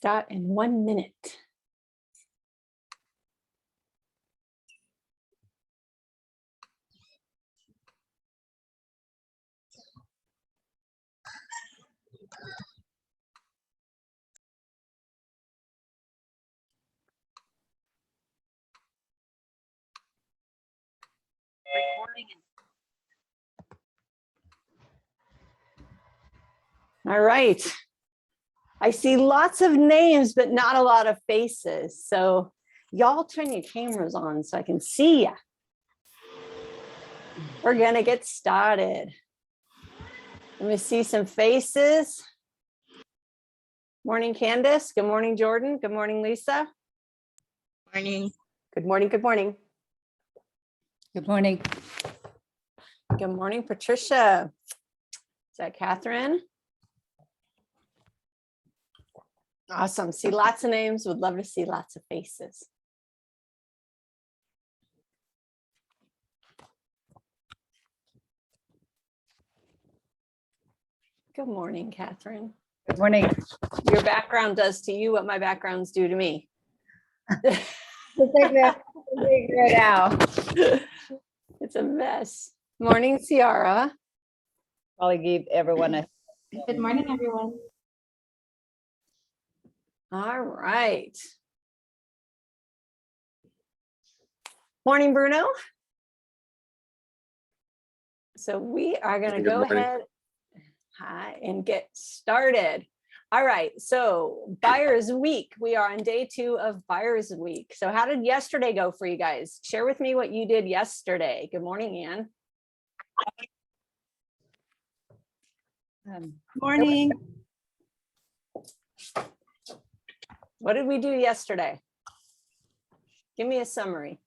Start in 1 minute. All right. I see lots of names, but not a lot of faces. So y'all turn your cameras on so I can see you. We're going to get started. Let me see some faces. Morning, Candace. Good morning, Jordan. Good morning, Lisa. Morning. Good morning. Good morning. Good morning. Good morning, Patricia. Is that Catherine? Awesome. See lots of names. Would love to see lots of faces. Good morning, Catherine. Good morning. Your background does to you what my backgrounds do to me. Figure it out. It's a mess. Morning, Ciara. Probably give everyone a Good morning, everyone. All right. Morning, Bruno. So we are going to go ahead and get started. All right. So Buyer's Week. We are on day 2 of Buyer's Week. So how did yesterday go for you guys? Share with me what you did yesterday. Good morning, Ann. Morning. What did we do yesterday? Give me a summary.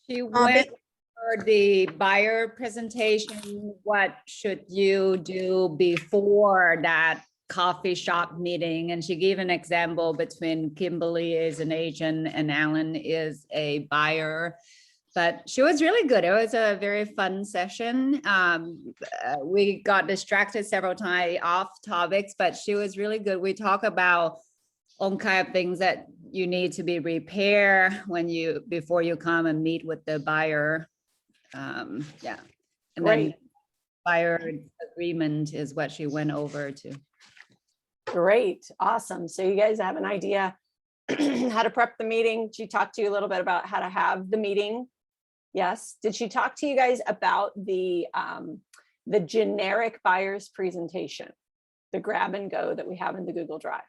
She went for the buyer presentation. What should you do before that coffee shop meeting? And she gave an example between Kimberly is an agent and Alan is a buyer. But she was really good. It was a very fun session. We got distracted several times off topics, but she was really good. We talk about all kind of things that you need to be repaired before you come and meet with the buyer. Yeah. And Great. then buyer agreement is what she went over to. Great. Awesome. So you guys have an idea how to prep the meeting. She talked to you a little bit about how to have the meeting. Yes. Did she talk to you guys about the generic buyer's presentation, the grab and go that we have in the Google Drive?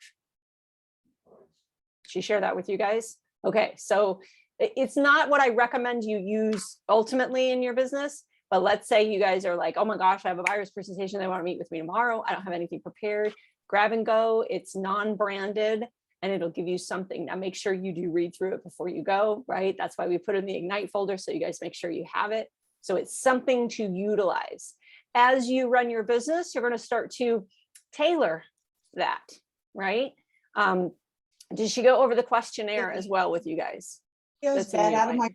She shared that with you guys? Okay. So it's not what I recommend you use ultimately in your business, but let's say you guys are like, oh my gosh, I have a buyer's presentation. They want to meet with me tomorrow. I don't have anything prepared. Grab and go. It's non-branded. And it'll give you something. Now make sure you do read through it before you go, right? That's why we put it in the Ignite folder. So you guys make sure you have it. So it's something to utilize. As you run your business, you're going to start to tailor that, right? Did she go over the questionnaire as well with you guys? Feels bad out of my.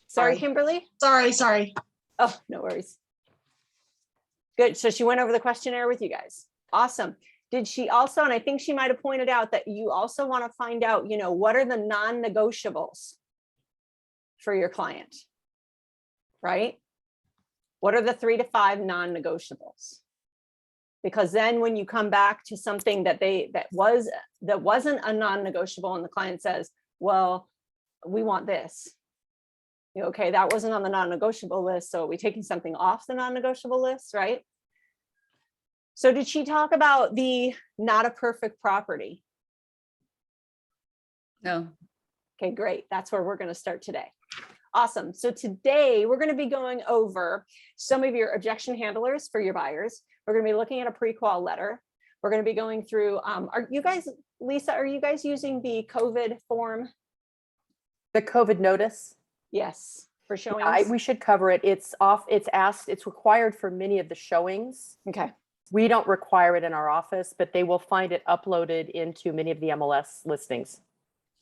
Sorry, Kimberly? Sorry. Oh, no worries. Good. So she went over the questionnaire with you guys. Awesome. Did she also, and I think she might have pointed out that you also want to find out, what are the non-negotiables for your client, right? What are the 3 to 5 non-negotiables? Because then when you come back to something that wasn't a non-negotiable and the client says, well, we want this. Okay, that wasn't on the non-negotiable list. So are we taking something off the non-negotiable list, right? So did she talk about the not a perfect property? No. Okay, great. That's where we're going to start today. Awesome. So today we're going to be going over some of your objection handlers for your buyers. We're going to be looking at a pre-qual letter. We're going to be going through, are you guys, Lisa, are you guys using the COVID form? The COVID notice. Yes, for showings. We should cover it. It's required for many of the showings. Okay. We don't require it in our office, but they will find it uploaded into many of the MLS listings.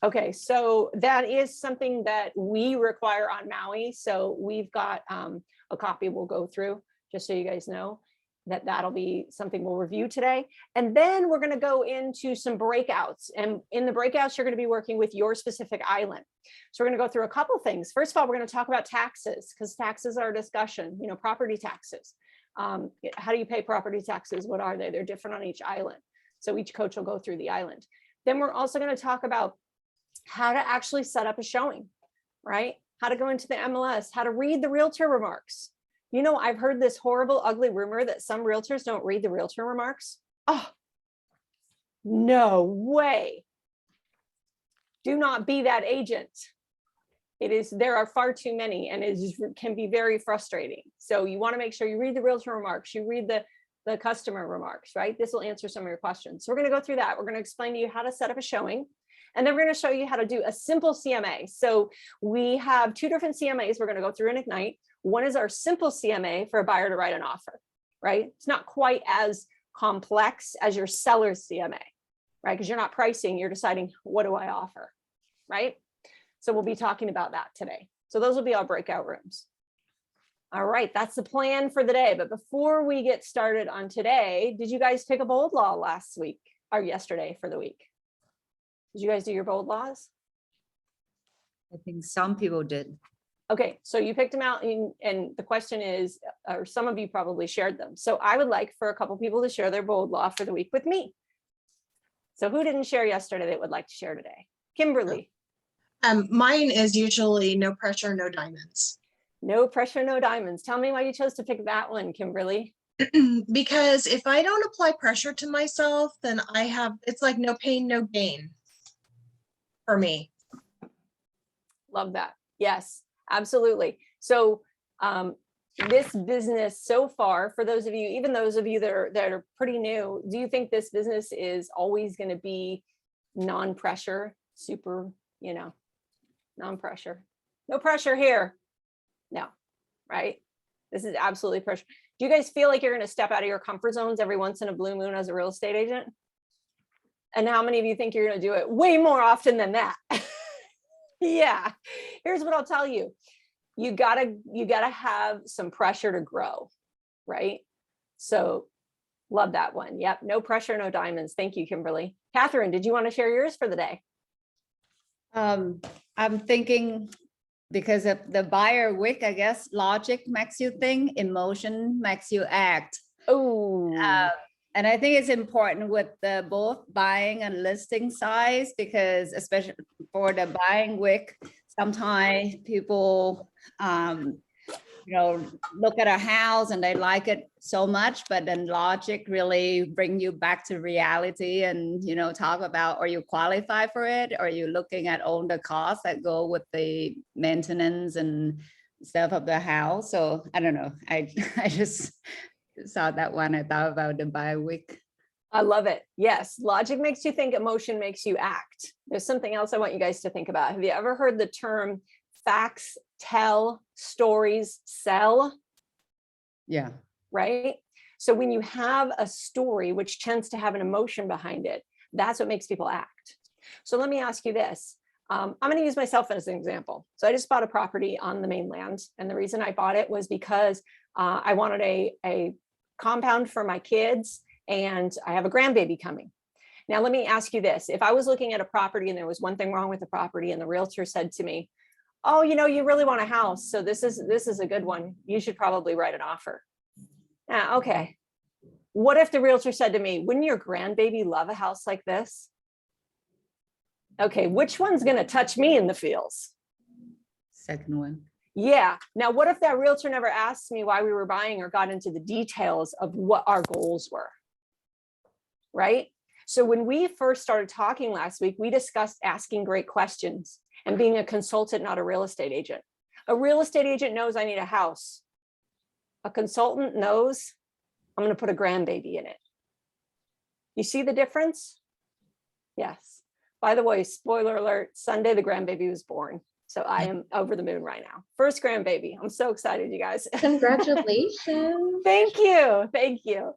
Okay, so that is something that we require on Maui. So we've got a copy we'll go through just so you guys know. that'll be something we'll review today. And then we're going to go into some breakouts. And in the breakouts, you're going to be working with your specific island. So we're going to go through a couple things. First of all, we're going to talk about taxes, because taxes are a discussion, property taxes. How do you pay property taxes? What are they? They're different on each island. So each coach will go through the island. Then we're also going to talk about how to actually set up a showing, right? How to go into the MLS, how to read the realtor remarks. I've heard this horrible, ugly rumor that some realtors don't read the realtor remarks. Oh, no way. Do not be that agent. There are far too many, and can be very frustrating. So you want to make sure you read the realtor remarks, you read the customer remarks, right? This will answer some of your questions. So we're going to go through that. We're going to explain to you how to set up a showing. And then we're going to show you how to do a simple CMA. So we have two different CMAs we're going to go through and Ignite. One is our simple CMA for a buyer to write an offer, right? It's not quite as complex as your seller's CMA, right? Because you're not pricing, you're deciding, what do I offer, right? So we'll be talking about that today. So those will be our breakout rooms. All right, that's the plan for the day. But before we get started on today, did you guys pick a bold law last week or yesterday for the week? Did you guys do your bold laws? I think some people did. Okay, so you picked them out, and the question is, or some of you probably shared them. So I would like for a couple people to share their bold law for the week with me. So who didn't share yesterday that would like to share today? Kimberly. Mine is usually no pressure, no diamonds. No pressure, no diamonds. Tell me why you chose to pick that one, Kimberly. Because if I don't apply pressure to myself, then it's like no pain, no gain for me. Love that. Yes, absolutely. So this business so far, for those of you, even those of you that are pretty new, do you think this business is always going to be non-pressure, super, non-pressure? No pressure here. No, right? This is absolutely pressure. Do you guys feel like you're going to step out of your comfort zones every once in a blue moon as a real estate agent? And how many of you think you're going to do it way more often than that? Yeah. Here's what I'll tell you. You gotta have some pressure to grow, right? So love that one. Yep. No pressure, no diamonds. Thank you, Kimberly. Catherine, did you want to share yours for the day? I'm thinking, because of the buyer wick, I guess logic makes you think, emotion makes you act. Oh, and I think it's important with the both buying and listing size, because especially for the buying wick, sometimes people, look at a house and they like it so much, but then logic really bring you back to reality and, talk about, are you qualify for it? Are you looking at all the costs that go with the maintenance and stuff of the house? So I don't know. I just saw that one. I thought about the buy week. I love it. Yes. Logic makes you think, emotion makes you act. There's something else I want you guys to think about. Have you ever heard the term facts tell, stories sell? Yeah. Right. So when you have a story, which tends to have an emotion behind it, that's what makes people act. So let me ask you this. I'm going to use myself as an example. So I just bought a property on the mainland. And the reason I bought it was because I wanted a compound for my kids, and I have a grandbaby coming. Now, let me ask you this. If I was looking at a property and there was one thing wrong with the property, and the realtor said to me, oh, you really want a house, so this is a good one, you should probably write an offer. Okay. What if the realtor said to me, wouldn't your grandbaby love a house like this? Okay, which one's going to touch me in the feels? Second one. Yeah. Now, what if that realtor never asked me why we were buying or got into the details of what our goals were? Right? So when we first started talking last week, we discussed asking great questions and being a consultant, not a real estate agent. A real estate agent knows I need a house. A consultant knows I'm going to put a grandbaby in it. You see the difference? Yes. By the way, spoiler alert, Sunday, the grandbaby was born. So I am over the moon right now. First grandbaby. I'm so excited, you guys. Congratulations. Thank you. Thank you.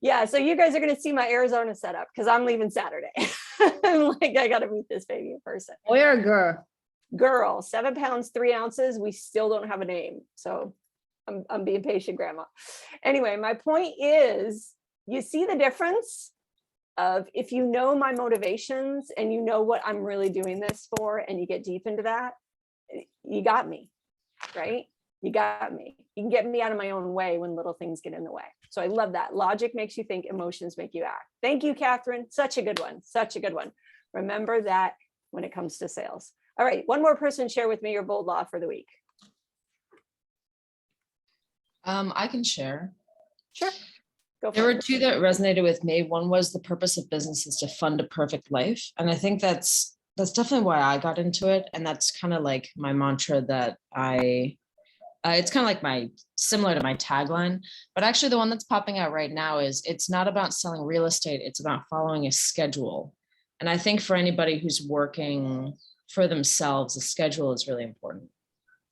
Yeah. So you guys are going to see my Arizona setup because I'm leaving Saturday. I'm like, I got to meet this baby in person. Boy or girl? Girl, 7 pounds, 3 ounces. We still don't have a name. So I'm being patient, Grandma. Anyway, my point is, you see the difference of if you know my motivations and you know what I'm really doing this for, and you get deep into that, you got me, right? You got me. You can get me out of my own way when little things get in the way. So I love that. Logic makes you think, emotions make you act. Thank you, Catherine. Such a good one. Such a good one. Remember that when it comes to sales. All right, one more person share with me your bold law for the week. I can share. Sure. Go for There were it. two that resonated with me. One was the purpose of business is to fund a perfect life. And I think that's definitely why I got into it. And that's kind of like my mantra that it's kind of like similar to my tagline, but actually the one that's popping out right now is it's not about selling real estate. It's about following a schedule. And I think for anybody who's working for themselves, a schedule is really important.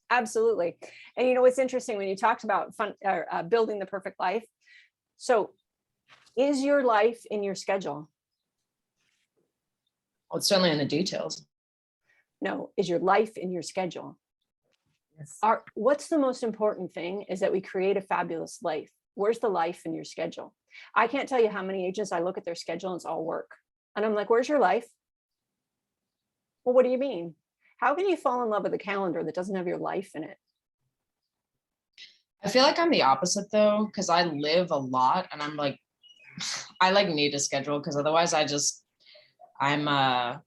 Absolutely. And you know, what's interesting when you talked about building the perfect life. So is your life in your schedule? Well, it's certainly in the details. No, is your life in your schedule? Yes. What's the most important thing is that we create a fabulous life. Where's the life in your schedule? I can't tell you how many agents I look at their schedule and it's all work. And I'm like, where's your life? Well, what do you mean? How can you fall in love with a calendar that doesn't have your life in it? I feel like I'm the opposite though, because I live a lot and I'm like, I like need a schedule because otherwise I don't know.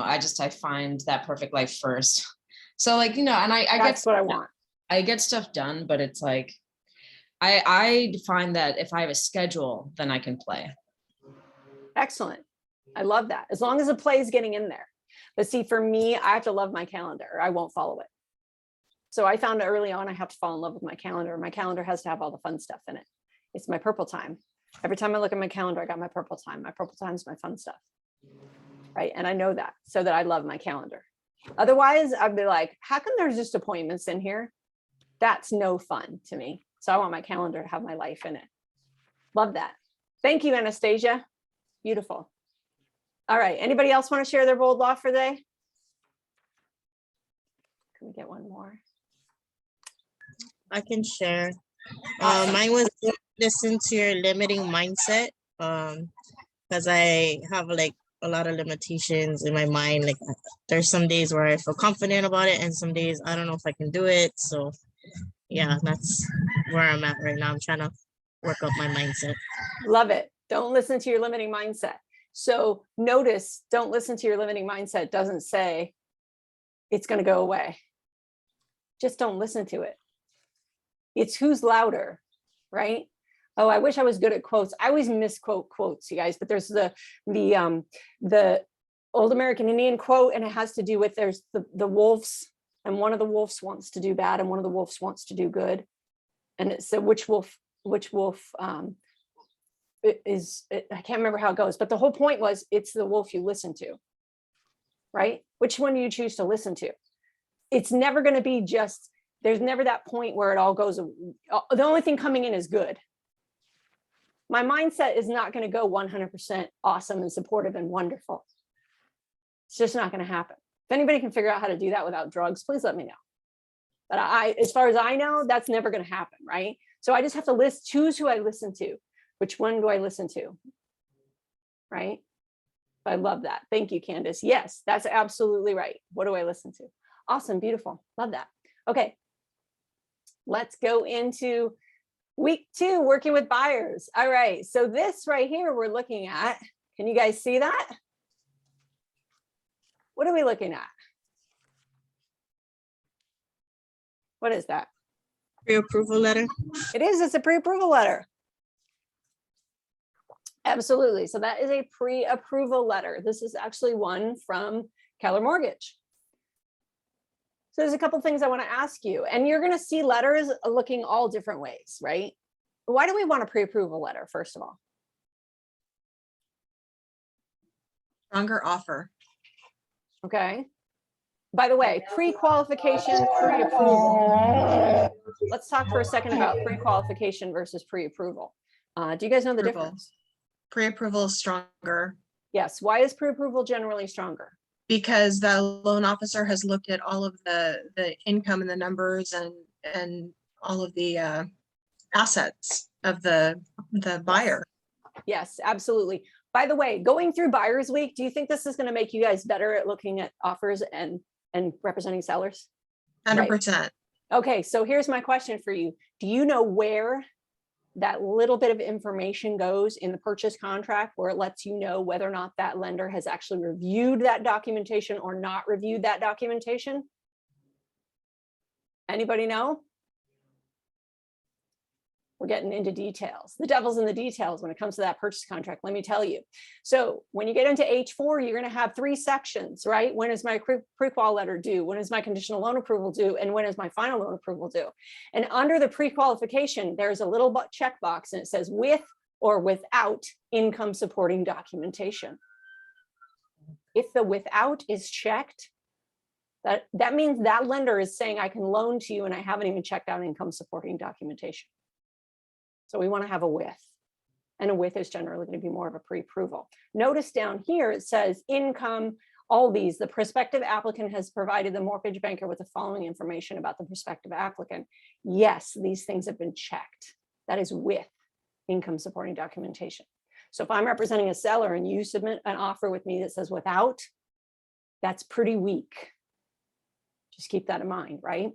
I find that perfect life first. So like, you know, and I That's what I want. I get stuff done, but it's like, I find that if I have a schedule, then I can play. Excellent. I love that. As long as the play is getting in there. But see, for me, I have to love my calendar or I won't follow it. So I found early on, I have to fall in love with my calendar. My calendar has to have all the fun stuff in it. It's my purple time. Every time I look at my calendar, I got my purple time. My purple time is my fun stuff. Right. And I know that so that I love my calendar. Otherwise, I'd be like, how come there's just appointments in here? That's no fun to me. So I want my calendar to have my life in it. Love that. Thank you, Anastasia. Beautiful. All right. Anybody else want to share their bold law for the day? Can we get one more? I can share. Mine was listen to your limiting mindset. Because I have like a lot of limitations in my mind. Like there's some days where I feel confident about it, and some days I don't know if I can do it. So yeah, that's where I'm at right now. I'm trying to work up my mindset. Love it. Don't listen to your limiting mindset. So notice, don't listen to your limiting mindset doesn't say it's going to go away. Just don't listen to it. It's who's louder, right? Oh, I wish I was good at quotes. I always misquote quotes, you guys, but there's the old American Indian quote, and it has to do with there's the wolves, and one of the wolves wants to do bad and one of the wolves wants to do good. And it's so which wolf I can't remember how it goes, but the whole point was it's the wolf you listen to, right? Which one do you choose to listen to? It's never going to be just, there's never that point where it all goes, the only thing coming in is good. My mindset is not going to go 100% awesome and supportive and wonderful. It's just not going to happen. If anybody can figure out how to do that without drugs, please let me know. But as far as I know, that's never going to happen, right? So I just have to choose who I listen to. Which one do I listen to? Right? I love that. Thank you, Candace. Yes, that's absolutely right. What do I listen to? Awesome. Beautiful. Love that. Okay. Let's go into week 2, working with buyers. All right. So this right here, we're looking at, can you guys see that? What are we looking at? What is that? Pre-approval letter. It is. It's a pre-approval letter. Absolutely. So that is a pre-approval letter. This is actually one from Keller Mortgage. So there's a couple things I want to ask you, and you're going to see letters looking all different ways, right? Why do we want a pre-approval letter, first of all? Stronger offer. Okay. By the way, pre-qualification, pre-approval. Let's talk for a second about pre-qualification versus pre-approval. Do you guys know the Approval. difference? Pre-approval is stronger Yes. Why is pre-approval generally stronger? because the loan officer has looked at all of the income and the numbers and all of the assets of the buyer. Yes, absolutely. By the way, going through Buyer's Week, do you think this is going to make you guys better at looking at offers and representing sellers? 100%. Okay, so here's my question for you. Do you know where that little bit of information goes in the purchase contract where it lets you know whether or not that lender has actually reviewed that documentation or not reviewed that documentation? Anybody know? We're getting into details. The devil's in the details when it comes to that purchase contract, let me tell you. So when you get into H4, you're going to have 3 sections, right? When is my pre-qual letter due? When is my conditional loan approval due? And when is my final loan approval due? And under the pre-qualification, there's a little checkbox and it says with or without income supporting documentation. If the without is checked, that means that lender is saying I can loan to you and I haven't even checked out income supporting documentation. So we want to have a with, and a with is generally going to be more of a pre-approval. Notice down here, it says income, all these, the prospective applicant has provided the mortgage banker with the following information about the prospective applicant. Yes, these things have been checked. That is with income supporting documentation. So if I'm representing a seller and you submit an offer with me that says without, that's pretty weak. Just keep that in mind, right?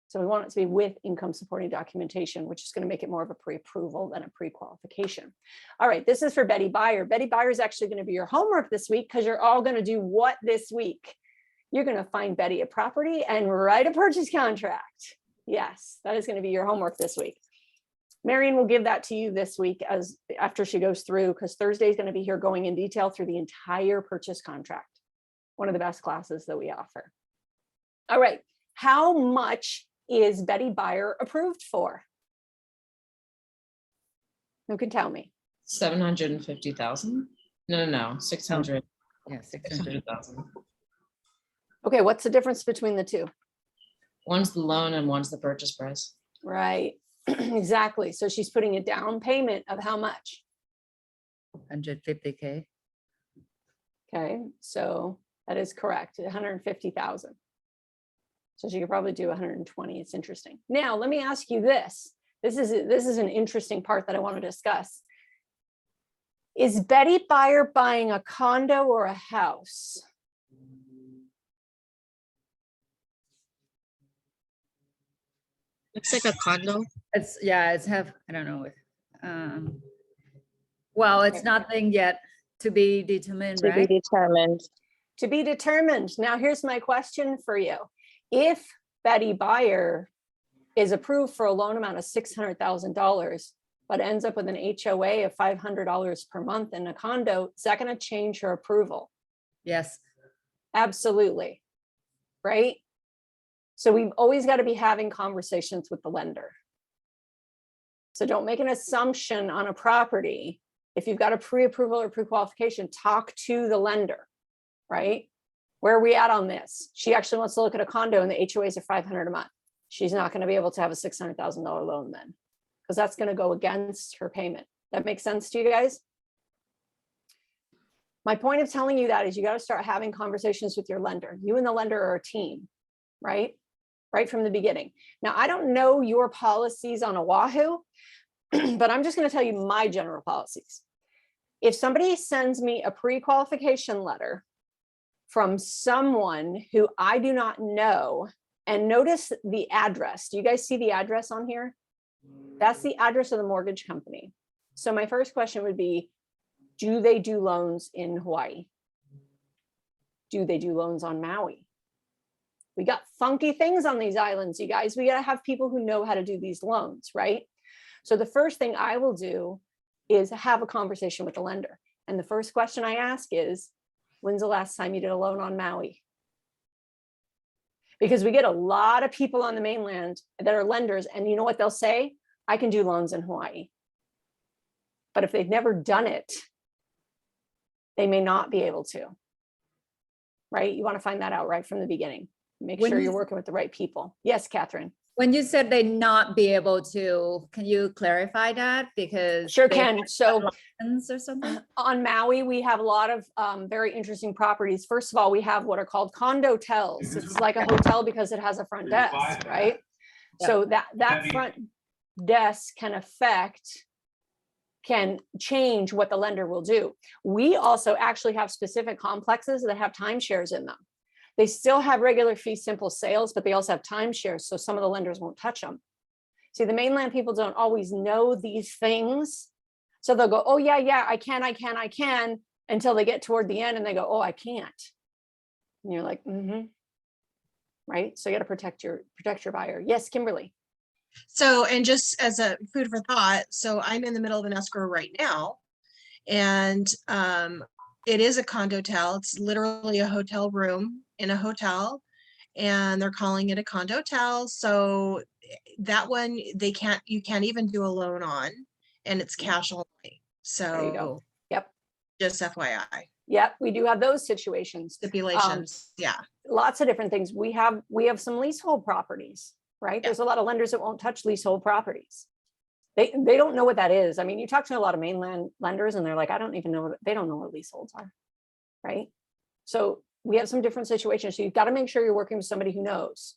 So we want it to be with income supporting documentation, which is going to make it more of a pre-approval than a pre-qualification. All right, this is for Betty Buyer. Betty Buyer is actually going to be your homework this week because you're all going to do what this week? You're going to find Betty a property and write a purchase contract. Yes, that is going to be your homework this week. Marion will give that to you this week after she goes through, because Thursday is going to be here going in detail through the entire purchase contract. One of the best classes that we offer. All right, how much is Betty Buyer approved for? Who can tell me? 750,000? No, 600. Yeah, 600. 600,000. Okay, what's the difference between the two? One's the loan and one's the purchase price. Right, exactly. So she's putting a down payment of how much? 150K. Okay, so that is correct, 150,000. So she could probably do 120. It's interesting. Now, let me ask you this. This is an interesting part that I want to discuss. Is Betty Buyer buying a condo or a house? Looks like a condo. It's I don't know. Well, it's nothing yet to be determined, To be right? determined. To be determined. Now, here's my question for you. If Betty Buyer is approved for a loan amount of $600,000, but ends up with an HOA of $500 per month in a condo, is that going to change her approval? Yes. Absolutely. Right? So we've always got to be having conversations with the lender. So don't make an assumption on a property. If you've got a pre-approval or pre-qualification, talk to the lender, right? Where are we at on this? She actually wants to look at a condo and the HOAs are $500 a month. She's not going to be able to have a $600,000 loan then, because that's going to go against her payment. That makes sense to you guys? My point of telling you that is you got to start having conversations with your lender. You and the lender are a team, right? Right from the beginning. Now, I don't know your policies on Oahu, but I'm just going to tell you my general policies. If somebody sends me a pre-qualification letter from someone who I do not know, and notice the address. Do you guys see the address on here? That's the address of the mortgage company. So my first question would be, do they do loans in Hawaii? Do they do loans on Maui? We got funky things on these islands, you guys. We got to have people who know how to do these loans, right? So the first thing I will do is have a conversation with the lender. And the first question I ask is, when's the last time you did a loan on Maui? Because we get a lot of people on the mainland that are lenders, and you know what they'll say? I can do loans in Hawaii. But if they've never done it, they may not be able to, right? You want to find that out right from the beginning. Make When sure you- you're working with the right people. Yes, Catherine. When you said they not be able to, can you clarify that? Because Sure they can. have So license or something? on Maui, we have a lot of very interesting properties. First of all, we have what are called condo-tels. It's like a hotel because it has a front desk, right? So that Debbie. front desk can change what the lender will do. We also actually have specific complexes that have timeshares in them. They still have regular fee simple sales, but they also have timeshares. So some of the lenders won't touch them. See, the mainland people don't always know these things. So they'll go, oh yeah, I can, until they get toward the end and they go, oh, I can't. And you're like, right? So you got to protect your buyer. Yes, Kimberly. So, and just as a food for thought, so I'm in the middle of an escrow right now. And it is a condotel. It's literally a hotel room in a hotel. And they're calling it a condotel. So that one, you can't even do a loan on, and it's cash only. There you go. So Yep. just FYI, Yep. We do have those situations. stipulations. Yeah. Lots of different things. We have some leasehold properties, right? There's a lot of lenders that won't touch leasehold properties. They don't know what that is. I mean, you talk to a lot of mainland lenders and they're like, I don't even know, they don't know what leaseholds are, right? So we have some different situations. So you've got to make sure you're working with somebody who knows.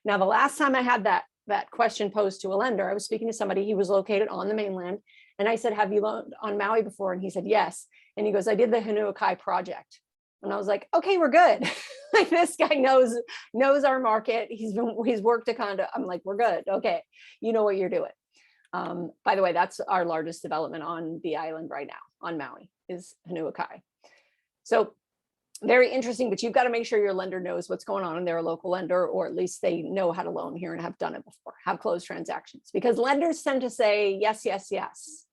Now, the last time I had that question posed to a lender, I was speaking to somebody, he was located on the mainland. And I said, have you loaned on Maui before? And he said, yes. And he goes, I did the Hanuakai project. And I was like, okay, we're good. Like, this guy knows our market. He's worked a condo. I'm like, we're good. Okay. You know what you're doing. By the way, that's our largest development on the island right now on Maui is Hanuakai. So very interesting, but you've got to make sure your lender knows what's going on and they're a local lender, or at least they know how to loan here and have done it before, have closed transactions, because lenders tend to say yes, yes, yes.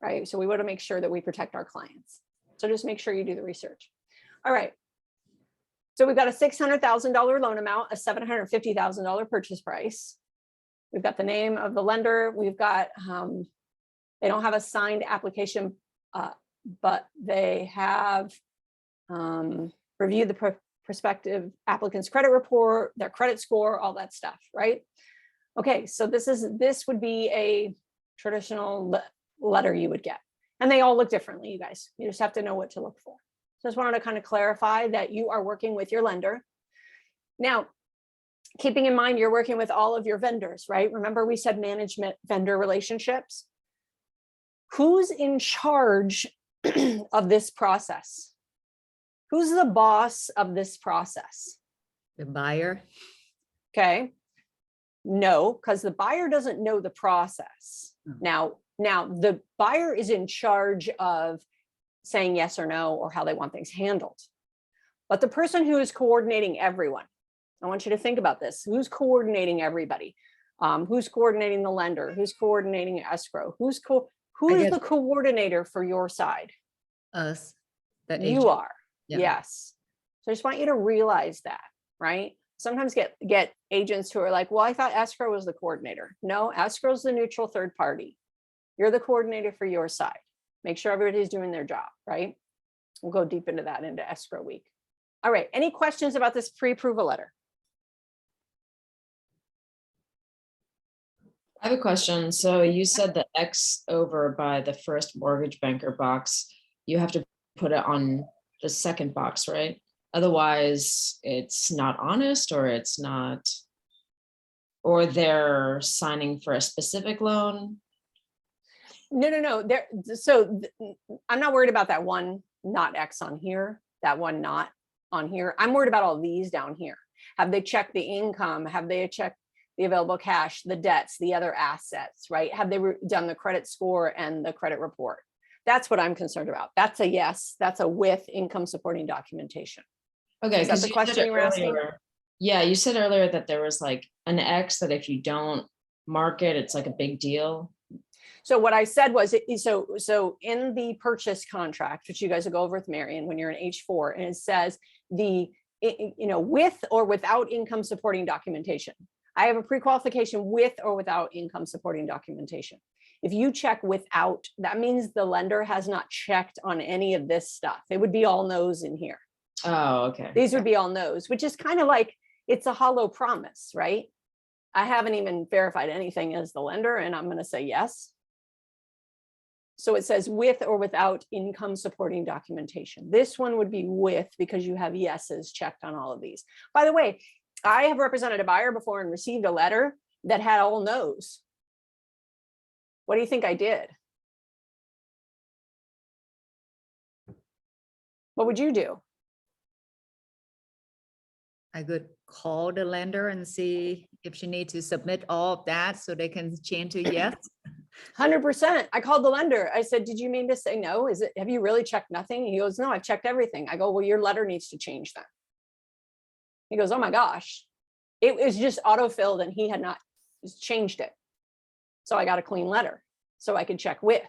Right. So we want to make sure that we protect our clients. So just make sure you do the research. All right. So we've got a $600,000 loan amount, a $750,000 purchase price. We've got the name of the lender. We've got, they don't have a signed application, but they have reviewed the prospective applicant's credit report, their credit score, all that stuff, right? Okay, so this would be a traditional letter you would get. And they all look differently, you guys. You just have to know what to look for. So I just wanted to kind of clarify that you are working with your lender. Now, keeping in mind you're working with all of your vendors, right? Remember we said management vendor relationships. Who's in charge of this process? Who's the boss of this process? The buyer. Okay. No, because the buyer doesn't know the process. Oh. Now the buyer is in charge of saying yes or no, or how they want things handled. But the person who is coordinating everyone, I want you to think about this. Who's coordinating everybody? Who's coordinating the lender? Who's coordinating escrow? Who is the coordinator for your side? Us. You are. Yeah. Yes. So I just want you to realize that, right? Sometimes get agents who are like, well, I thought escrow was the coordinator. No, escrow is the neutral third party. You're the coordinator for your side. Make sure everybody's doing their job, right? We'll go deep into that into escrow week. All right. Any questions about this pre-approval letter? I have a question. So you said the X over by the first mortgage banker box, you have to put it on the second box, right? Otherwise it's not honest, or it's not, or they're signing for a specific loan. No. I'm not worried about that one, not X on here, that one not on here. I'm worried about all these down here. Have they checked the income? Have they checked the available cash, the debts, the other assets, right? Have they done the credit score and the credit report? That's what I'm concerned about. That's a yes. That's a with income supporting documentation. Okay. Is that the question you were asking? Yeah, you said earlier that there was like an X that if you don't mark it, it's like a big deal. So what I said was, so in the purchase contract, which you guys will go over with Marion when you're in H4, and it says with or without income supporting documentation. I have a pre-qualification with or without income supporting documentation. If you check without, that means the lender has not checked on any of this stuff. It would be all no's in here. Oh, okay. These would be all no's, which is kind of like, it's a hollow promise, right? I haven't even verified anything as the lender, and I'm going to say yes. So it says with or without income supporting documentation. This one would be with, because you have yeses checked on all of these. By the way, I have represented a buyer before and received a letter that had all no's. What do you think I did? What would you do? I could call the lender and see if she needs to submit all of that so they can change to yes. 100%. I called the lender. I said, did you mean to say no? Have you really checked nothing? He goes, no, I've checked everything. I go, well, your letter needs to change then. He goes, oh my gosh. It was just auto-filled and he had not changed it. So I got a clean letter so I could check with.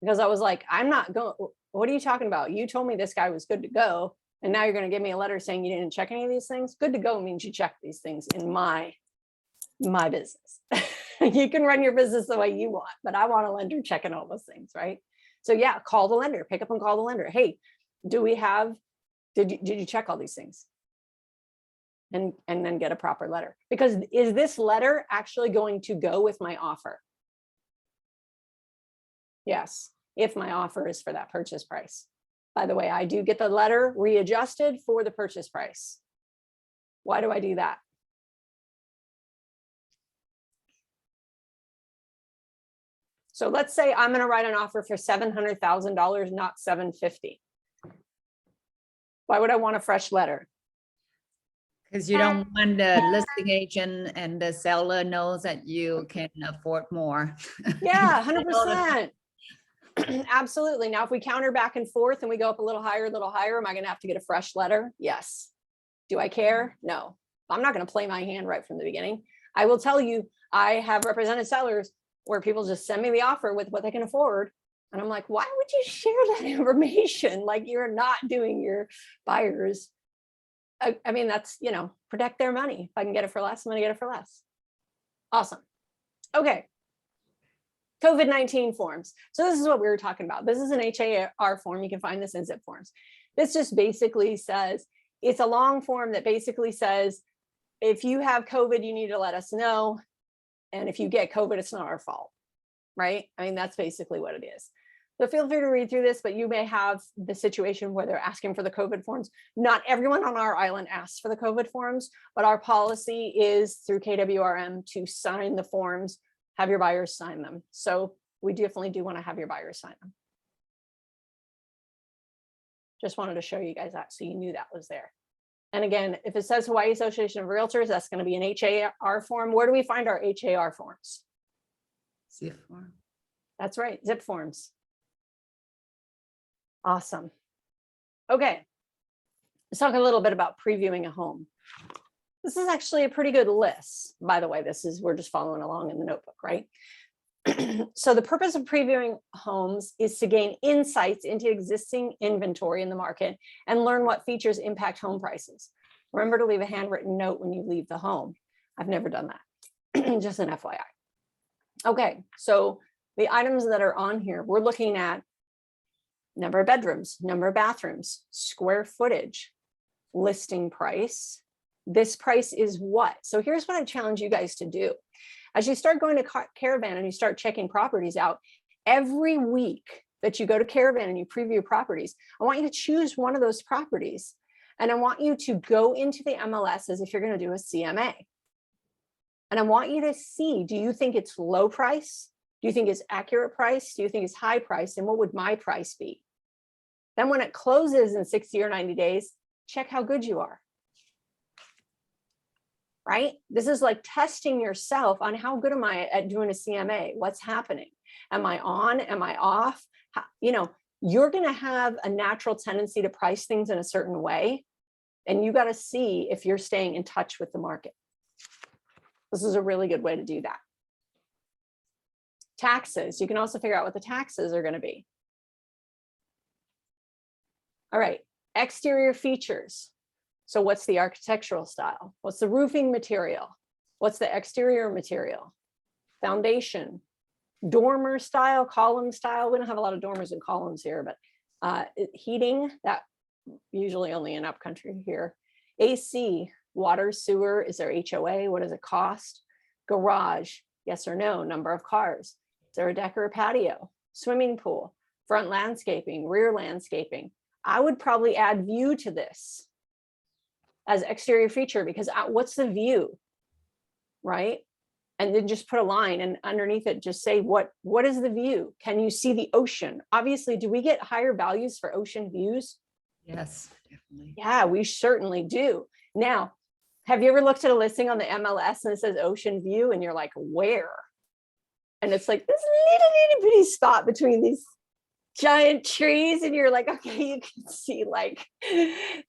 Because I was like, I'm not going, what are you talking about? You told me this guy was good to go. And now you're going to give me a letter saying you didn't check any of these things. Good to go means you check these things in my business. You can run your business the way you want, but I want a lender checking all those things, right? So yeah, call the lender, pick up and call the lender. Hey, did you check all these things? And then get a proper letter. Because is this letter actually going to go with my offer? Yes, if my offer is for that purchase price. By the way, I do get the letter readjusted for the purchase price. Why do I do that? So let's say I'm going to write an offer for $700,000, not $750,000. Why would I want a fresh letter? Because you don't want the listing agent and the seller knows that you can afford more. Yeah, 100%. Absolutely. Now, if we counter back and forth and we go up a little higher, am I going to have to get a fresh letter? Yes. Do I care? No. I'm not going to play my hand right from the beginning. I will tell you, I have represented sellers where people just send me the offer with what they can afford. And I'm like, why would you share that information? Like, you're not doing your buyers. I mean, that's, protect their money. If I can get it for less, I'm going to get it for less. Awesome. Okay. COVID-19 forms. So this is what we were talking about. This is an HAR form. You can find this in zip forms. This just basically says, it's a long form that basically says, if you have COVID, you need to let us know. And if you get COVID, it's not our fault, right? I mean, that's basically what it is. So feel free to read through this, but you may have the situation where they're asking for the COVID forms. Not everyone on our island asks for the COVID forms, but our policy is through KWRM to sign the forms, have your buyers sign them. So we definitely do want to have your buyers sign them. Just wanted to show you guys that so you knew that was there. And again, if it says Hawaii Association of Realtors, that's going to be an HAR form. Where do we find our HAR forms? Zip form. That's right, zip forms. Awesome. Okay, let's talk a little bit about previewing a home. This is actually a pretty good list. By the way, we're just following along in the notebook, right? So the purpose of previewing homes is to gain insights into existing inventory in the market and learn what features impact home prices. Remember to leave a handwritten note when you leave the home. I've never done that, just an FYI. Okay, so the items that are on here, we're looking at number of bedrooms, number of bathrooms, square footage, listing price. This price is what? So here's what I challenge you guys to do. As you start going to Caravan and you start checking properties out, every week that you go to Caravan and you preview properties, I want you to choose one of those properties. And I want you to go into the MLS as if you're going to do a CMA. And I want you to see, do you think it's low price? Do you think it's accurate price? Do you think it's high price? And what would my price be? Then when it closes in 60 or 90 days, check how good you are. Right? This is like testing yourself on how good am I at doing a CMA? What's happening? Am I on? Am I off? You're going to have a natural tendency to price things in a certain way. And you got to see if you're staying in touch with the market. This is a really good way to do that. Taxes. You can also figure out what the taxes are going to be. All right. Exterior features. So what's the architectural style? What's the roofing material? What's the exterior material? Foundation, dormer style, column style. We don't have a lot of dormers and columns here, but heating, that usually only in upcountry here. AC, water, sewer, is there HOA? What does it cost? Garage, yes or no? Number of cars. Is there a deck or a patio? Swimming pool, front landscaping, rear landscaping. I would probably add view to this as exterior feature because what's the view, right? And then just put a line and underneath it, just say, what is the view? Can you see the ocean? Obviously, do we get higher values for ocean views? Yes, definitely. Yeah, we certainly do. Now, have you ever looked at a listing on the MLS and it says ocean view and you're like, where? And it's like this little bitty spot between these giant trees and you're like, okay, you can see like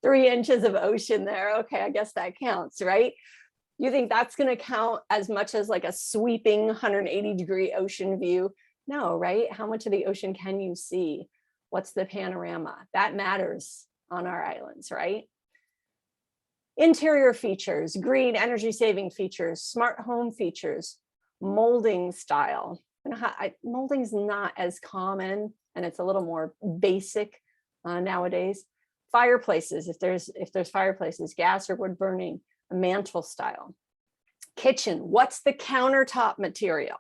3 inches of ocean there. Okay, I guess that counts, right? You think that's going to count as much as like a sweeping 180-degree ocean view? No, right? How much of the ocean can you see? What's the panorama? That matters on our islands, right? Interior features, green energy saving features, smart home features, molding style. Molding's not as common and it's a little more basic nowadays. Fireplaces, if there's fireplaces, gas or wood burning, a mantle style. Kitchen, what's the countertop material?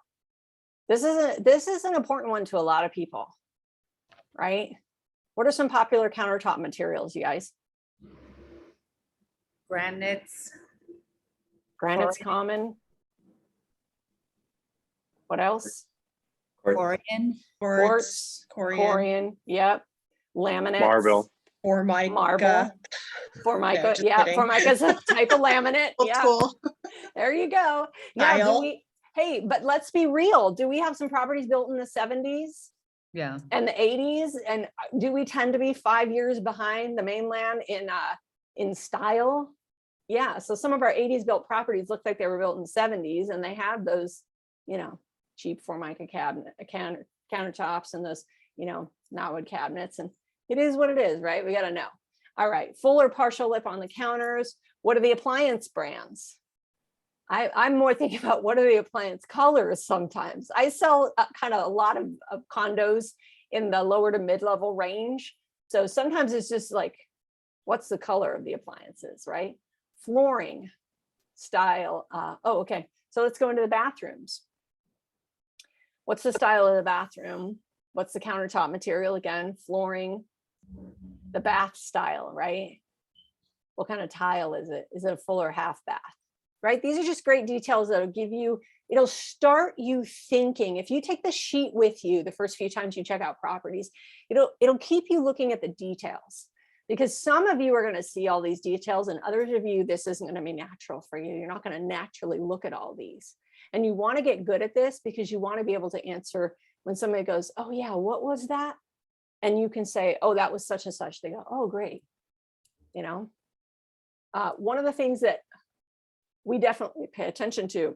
This is an important one to a lot of people, right? What are some popular countertop materials, you guys? Granites. Granite's Corian. common. What else? Corian. Quartz, Corian, Corian, yep. Laminates. Marble. Formica. Marble. Formica, just yeah, kidding. Formica's a type of laminate. Old Yeah, school. there you go. Yeah, Tile. hey, but let's be real. Do we have some properties built in the 70s Yeah. and the 80s? And do we tend to be 5 years behind the mainland in style? Yeah, so some of our 80s built properties look like they were built in the 70s and they have those, cheap Formica countertops and those, knotwood cabinets. And it is what it is, right? We got to know. All right, full or partial lip on the counters. What are the appliance brands? I'm more thinking about what are the appliance colors sometimes. I sell kind of a lot of condos in the lower to mid-level range. So sometimes it's just like, what's the color of the appliances, right? Flooring style. Okay. So let's go into the bathrooms. What's the style of the bathroom? What's the countertop material? Again, flooring, the bath style, right? What kind of tile is it? Is it a full or half bath, right? These are just great details that'll give you, it'll start you thinking. If you take the sheet with you the first few times you check out properties, it'll keep you looking at the details, because some of you are going to see all these details and others of you, this isn't going to be natural for you. You're not going to naturally look at all these. And you want to get good at this because you want to be able to answer when somebody goes, oh yeah, what was that? And you can say, oh, that was such and such. They go, oh, great. One of the things that we definitely pay attention to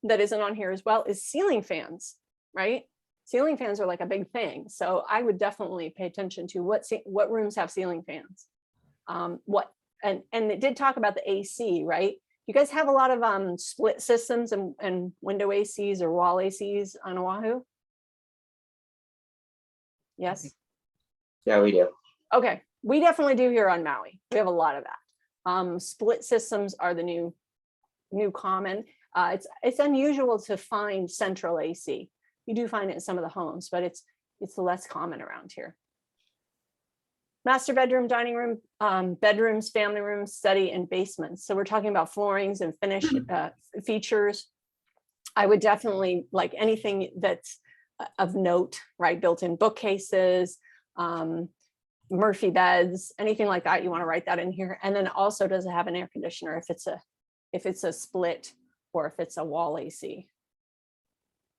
that isn't on here as well is ceiling fans, right? Ceiling fans are like a big thing. So I would definitely pay attention to what rooms have ceiling fans. And it did talk about the AC, right? You guys have a lot of split systems and window ACs or wall ACs on Oahu? Yes? Yeah, we do. Okay, we definitely do here on Maui. We have a lot of that. Split systems are the new common. It's unusual to find central AC. You do find it in some of the homes, but it's less common around here. Master bedroom, dining room, bedrooms, family rooms, study, and basements. So we're talking about floorings and finish features. I would definitely like anything that's of note, right? Built-in bookcases, Murphy beds, anything like that. You want to write that in here. And then also, does it have an air conditioner if it's a split or if it's a wall AC?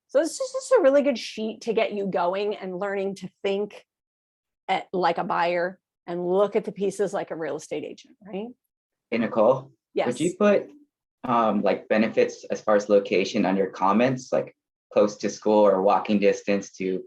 So this is just a really good sheet to get you going and learning to think like a buyer and look at the pieces like a real estate agent, right? Hey, Nicole, Yes. would you put like benefits as far as location under comments, like close to school or walking distance to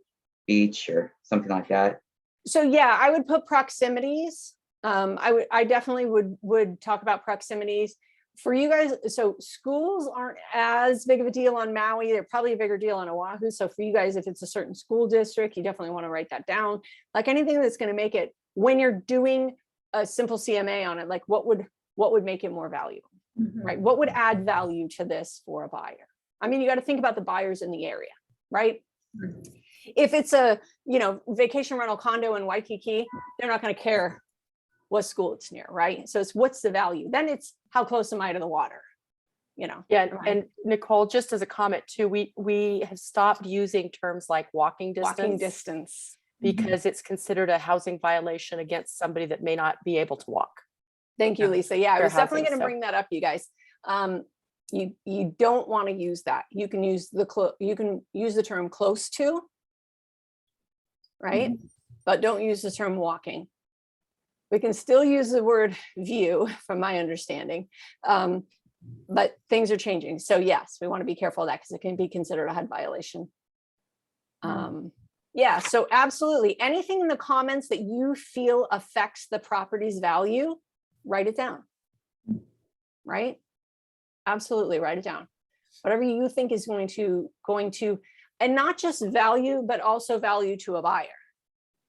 beach or something like that? So yeah, I would put proximities. I definitely would talk about proximities for you guys. So schools aren't as big of a deal on Maui. They're probably a bigger deal on Oahu. So for you guys, if it's a certain school district, you definitely want to write that down. Like anything that's going to make it, when you're doing a simple CMA on it, like what would make it more valuable, right? What would add value to this for a buyer? I mean, you got to think about the buyers in the area, right? If it's a, vacation rental condo in Waikiki, they're not going to care what school it's near, right? So it's what's the value? Then it's how close am I to the water? you know. Yeah, Go ahead. and Nicole, just as a comment too, we have stopped using terms like walking Walking distance distance. because it's considered a housing violation against somebody that may not be able to walk. Thank you, Yeah. Lisa. Yeah, I Fair was definitely housing, going to so. bring that up, you guys. You don't want to use that. You can use the term close to, right? But don't use the term walking. We can still use the word view, from my understanding, but things are changing. So yes, we want to be careful of that because it can be considered a HUD violation. Yeah, so absolutely. Anything in the comments that you feel affects the property's value, write it down. Right? Absolutely, write it down. Whatever you think is going to, and not just value, but also value to a buyer.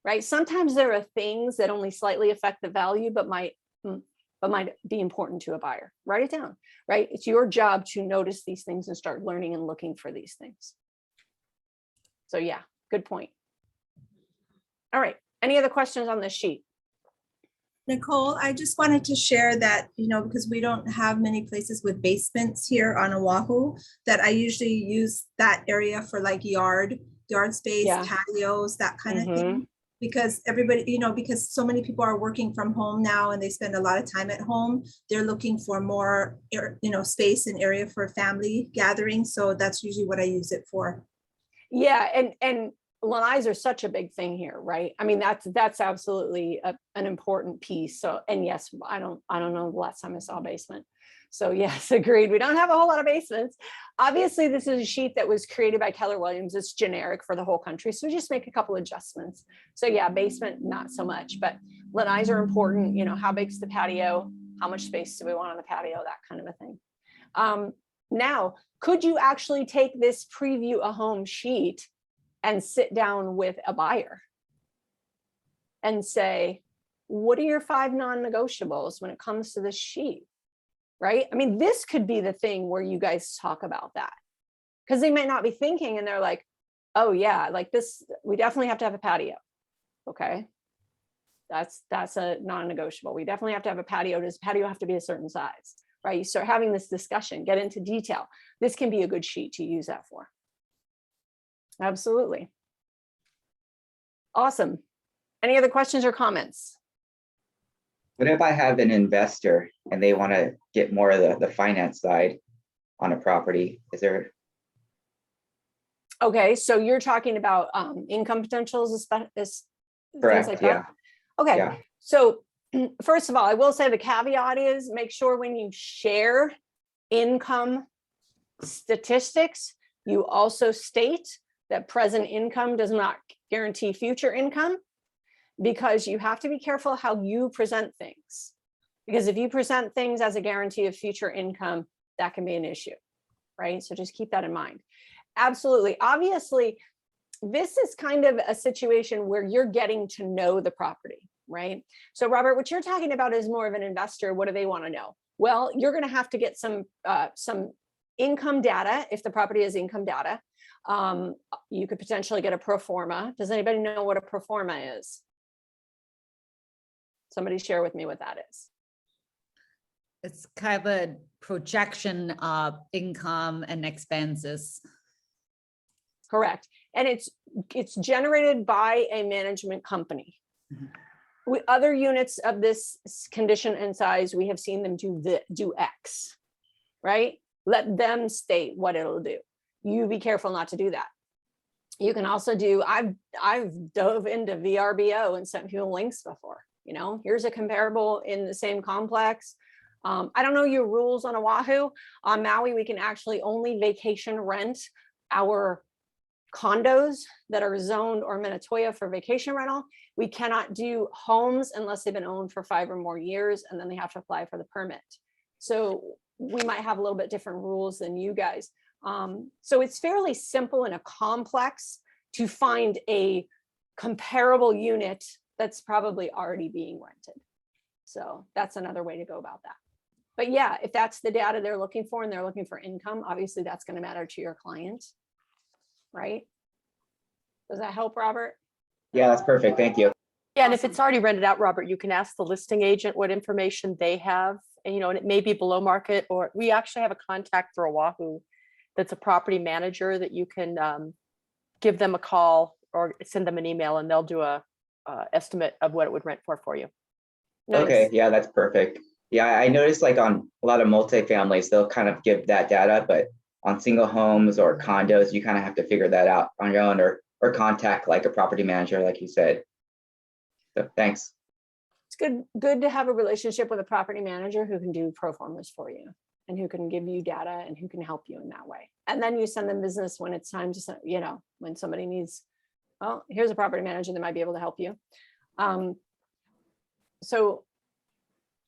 Right? Sometimes there are things that only slightly affect the value, but might be important to a buyer. Write it down, right? It's your job to notice these things and start learning and looking for these things. So yeah, good point. All right, any other questions on this sheet? Nicole, I just wanted to share that, because we don't have many places with basements here on Oahu, that I usually use that area for like yard space, Yeah. patios, that kind of thing. Because everybody, because so many people are working from home now and they spend a lot of time at home, they're looking for more, space and area for family gatherings. So that's usually what I use it for. Yeah, and lanais are such a big thing here, right? I mean, that's absolutely an important piece. So, and yes, I don't know the last time I saw a basement. So yes, agreed. We don't have a whole lot of basements. Obviously, this is a sheet that was created by Keller Williams. It's generic for the whole country. So we just make a couple adjustments. So yeah, basement, not so much, but lanais are important. How big's the patio? How much space do we want on the patio? That kind of a thing. Now, could you actually take this preview a home sheet and sit down with a buyer and say, what are your 5 non-negotiables when it comes to this sheet? Right? I mean, this could be the thing where you guys talk about that, because they might not be thinking and they're like, oh yeah, like this, we definitely have to have a patio. Okay. That's a non-negotiable. We definitely have to have a patio. Does patio have to be a certain size? Right? You start having this discussion, get into detail. This can be a good sheet to use that for. Absolutely. Awesome. Any other questions or comments? What if I have an investor and they want to get more of the finance side on a property? Is there? Okay, so you're talking about income potentials, is Correct, things like yeah. that? Okay, Yeah. so first of all, I will say the caveat is make sure when you share income statistics, you also state that present income does not guarantee future income, because you have to be careful how you present things. Because if you present things as a guarantee of future income, that can be an issue, right? So just keep that in mind. Absolutely. Obviously, this is kind of a situation where you're getting to know the property, right? So Robert, what you're talking about is more of an investor. What do they want to know? Well, you're going to have to get some income data. If the property has income data, you could potentially get a pro forma. Does anybody know what a pro forma is? Somebody share with me what that is. It's kind of a projection of income and expenses. Correct. And it's generated by a management company. With other units of this condition and size, we have seen them do X, right? Let them state what it'll do. You be careful not to do that. You can also do, I've dove into VRBO and sent people links before. Here's a comparable in the same complex. I don't know your rules on Oahu. On Maui, we can actually only vacation rent our condos that are zoned or Minatoya for vacation rental. We cannot do homes unless they've been owned for 5 or more years, and then they have to apply for the permit. So we might have a little bit different rules than you guys. So it's fairly simple in a complex to find a comparable unit that's probably already being rented. So that's another way to go about that. But yeah, if that's the data they're looking for and they're looking for income, obviously that's going to matter to your client, right? Does that help, Robert? Yeah, that's perfect. Thank you. Yeah, and if it's already rented out, Robert, you can ask the listing agent what information they have and, you know, and it may be below market, or we actually have a contact for Oahu that's a property manager that you can give them a call or send them an email, and they'll do a estimate of what it would rent for you. Okay, Nice. yeah, that's perfect. Yeah, I noticed like on a lot of multifamilies, they'll kind of give that data, but on single homes or condos, you kind of have to figure that out on your own, or contact like a property manager, like you said. So thanks. It's good to have a relationship with a property manager who can do pro formas for you and who can give you data and who can help you in that way. And then you send them business when it's time to send, you know, when somebody needs, well, here's a property manager that might be able to help you. So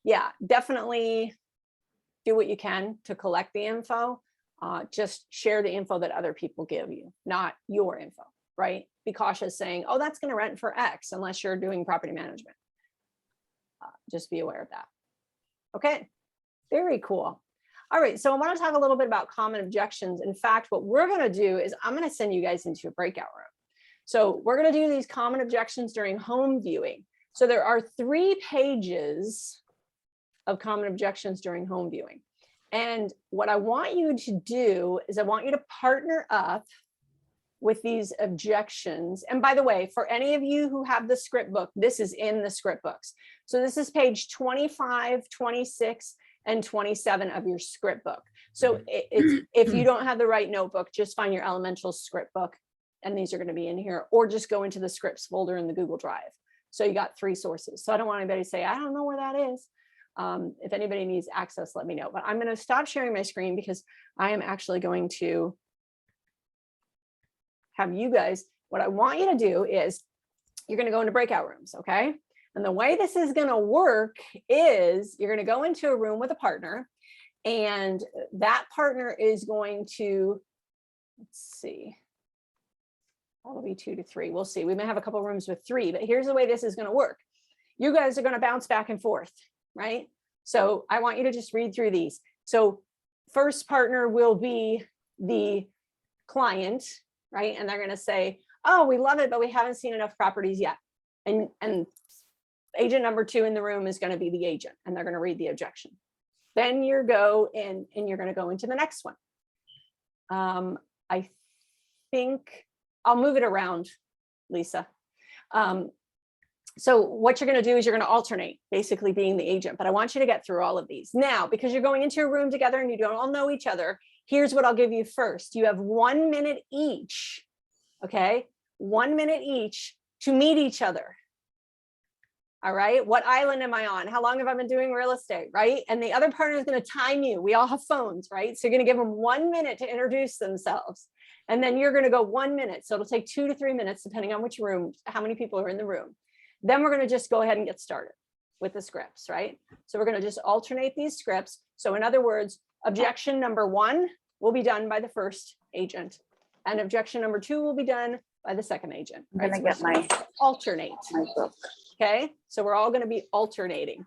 yeah, definitely do what you can to collect the info. Just share the info that other people give you, not your info, right? Be cautious saying, oh, that's going to rent for X, unless you're doing property management. Just be aware of that. Okay, very cool. All right, so I want to talk a little bit about common objections. In fact, what we're going to do is I'm going to send you guys into a breakout room. So we're going to do these common objections during home viewing. So there are 3 pages of common objections during home viewing. And what I want you to do is I want you to partner up with these objections. And by the way, for any of you who have the script book, this is in the script books. So this is page 25, 26, and 27 of your script book. So if you don't have the right notebook, just find your elemental script book, and these are going to be in here, or just go into the scripts folder in the Google Drive. So you got 3 sources. So I don't want anybody to say, I don't know where that is. If anybody needs access, let me know. But I'm going to stop sharing my screen because I am actually going to have you guys, what I want you to do is you're going to go into breakout rooms, okay? And the way this is going to work is you're going to go into a room with a partner, and that partner is going to, let's see, that'll be 2 to 3. We'll see. We may have a couple of rooms with 3, but here's the way this is going to work. You guys are going to bounce back and forth, right? So I want you to just read through these. So first partner will be the client, right? And they're going to say, oh, we love it, but we haven't seen enough properties yet. And agent number 2 in the room is going to be the agent, and they're going to read the objection. Then you're going to go into the next one. I think I'll move it around, Lisa. So what you're going to do is you're going to alternate, basically being the agent, but I want you to get through all of these. Now, because you're going into a room together and you don't all know each other, here's what I'll give you first. You have 1 minute each, okay? 1 minute each to meet each other. All right, what island am I on? How long have I been doing real estate, right? And the other partner is going to time you. We all have phones, right? So you're going to give them 1 minute to introduce themselves. And then you're going to go 1 minute. So it'll take 2 to 3 minutes, depending on which room, how many people are in the room. Then we're going to just go ahead and get started with the scripts, right? So we're going to just alternate these scripts. So in other words, objection number 1 will be done by the first agent, and objection number 2 will be done by the second agent. I'm Right? gonna So get we're just gonna alternate. my book. Okay, so we're all going to be alternating.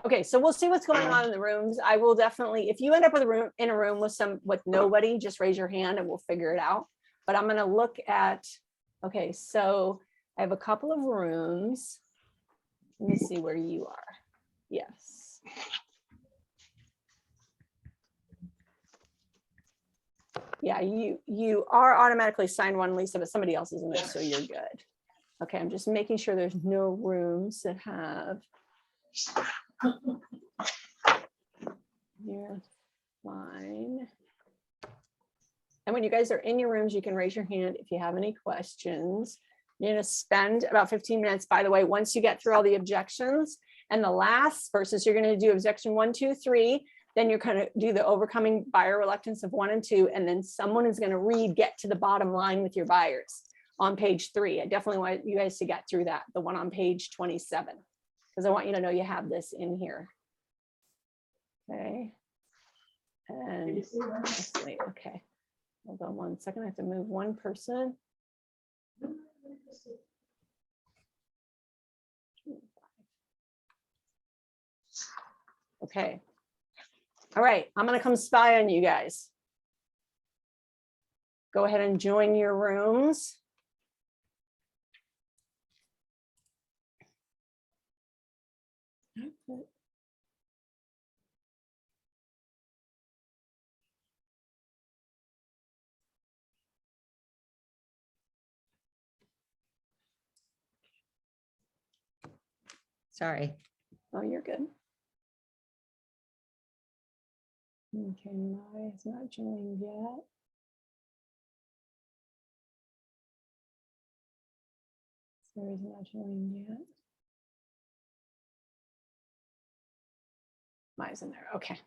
Okay, so we'll see what's going on in the rooms. I will definitely, if you end up in a room with nobody, just raise your hand and we'll figure it out. But I'm going to look at, okay, so I have a couple of rooms. Let me see where you are. Yes. Yeah, you are automatically signed 1, Lisa, but somebody else isn't there, so you're good. Okay, I'm just making sure there's no rooms that have. You're fine. And when you guys are in your rooms, you can raise your hand if you have any questions. You're going to spend about 15 minutes, by the way, once you get through all the objections. And the last verses, you're going to do objection 1, 2, 3. Then you're going to do the overcoming buyer reluctance of 1 and 2. And then someone is going to read, get to the bottom line with your buyers on page 3. I definitely want you guys to get through that, the one on page 27, because I want you to know you have this in here. Okay. And let's see. Okay. Hold on 1 second. I have to move one person. Okay. All right. I'm going to come spy on you guys. Go ahead and join your rooms. Sorry. Oh, you're good. Okay, Maya is not joined yet. Sarah's not joined yet. Maya's in there. Okay.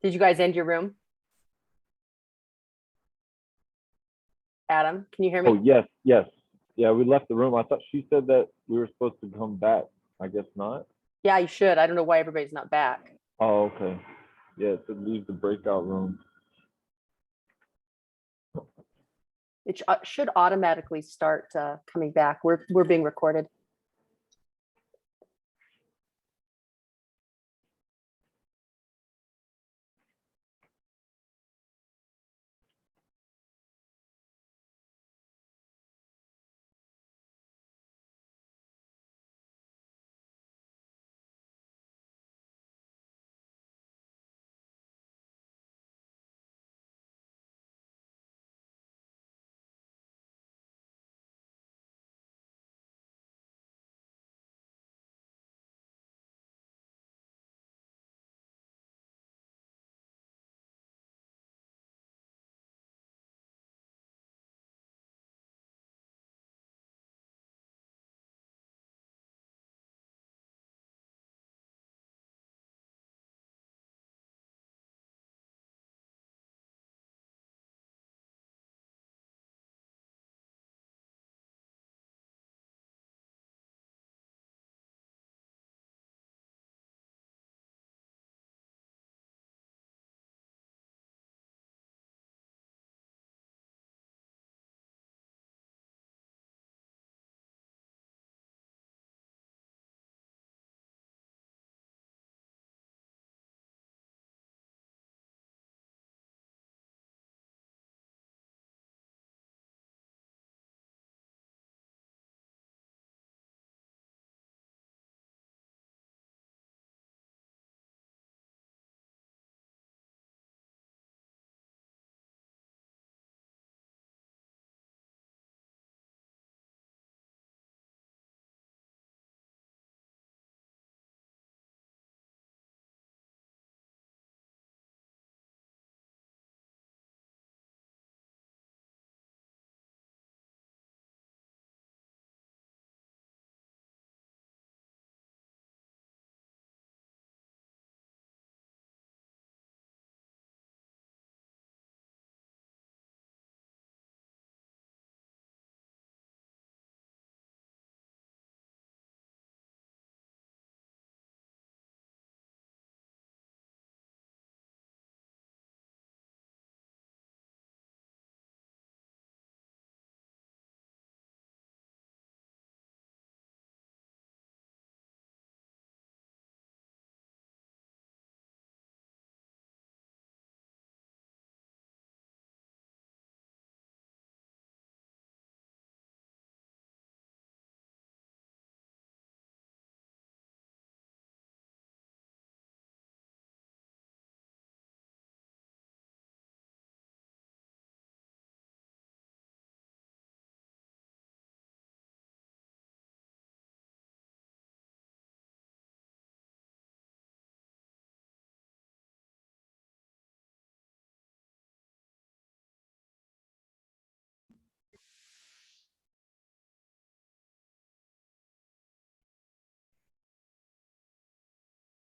Did you guys end your room? Adam, can you hear me? Oh, yes, yes. Yeah, we left the room. I thought she said that we were supposed to come back. I guess not. Yeah, you should. I don't know why everybody's not back. Oh, okay. Yeah, to leave the breakout room. It should automatically start coming back. We're being recorded.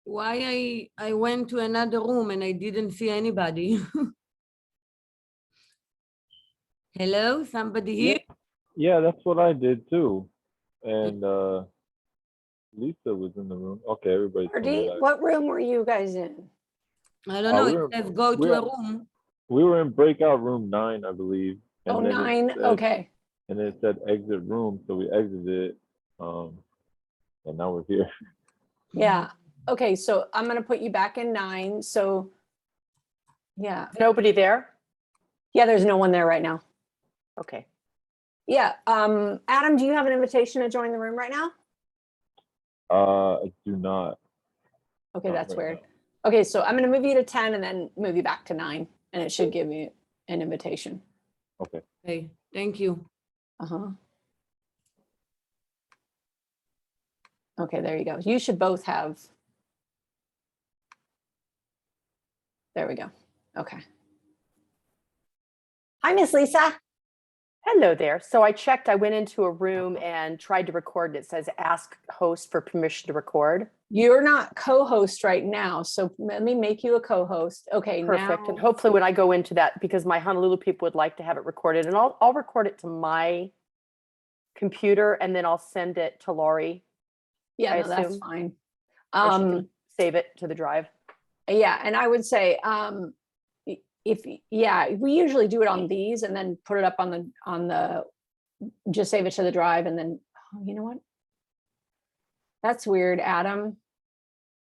Why I went to another room and I didn't see anybody. Hello, somebody here? Yeah, that's what I did too. And Lisa was in the room. Okay, everybody's coming Marty, back. what room were you guys in? I don't know. we It were- says go to we're- a room. We were in breakout room 9, I believe. Oh, then it 9, said- okay. And then it said exit room, so we exited. And now we're here. Yeah, okay, so I'm gonna put you back in 9, so, yeah, Nobody there? yeah, there's no one there right now. Okay. Yeah, Adam, do you have an invitation to join the room right now? I do not. Okay, Not that's right weird. now. Okay, so I'm gonna move you to 10 and then move you back to 9, and it should give you an invitation. Okay. Okay, thank you. Uh-huh. Okay, there you go. You should both have. There we go. Okay. Hi, Miss Lisa. Hello there. So I checked, I went into a room and tried to record. It says ask host for permission to record. You're not co-host right now, so let me make you a co-host. Okay, Perfect. And now, hopefully when I go into that, because my Honolulu people would like to have it recorded, and I'll record it to my computer and then I'll send it to Lori. yeah, I no, that's assume. fine. And she can save it to the drive. Yeah, and I would say, we usually do it on these and then put it up on the, just save it to the drive and then, oh, you know what? That's weird, Adam.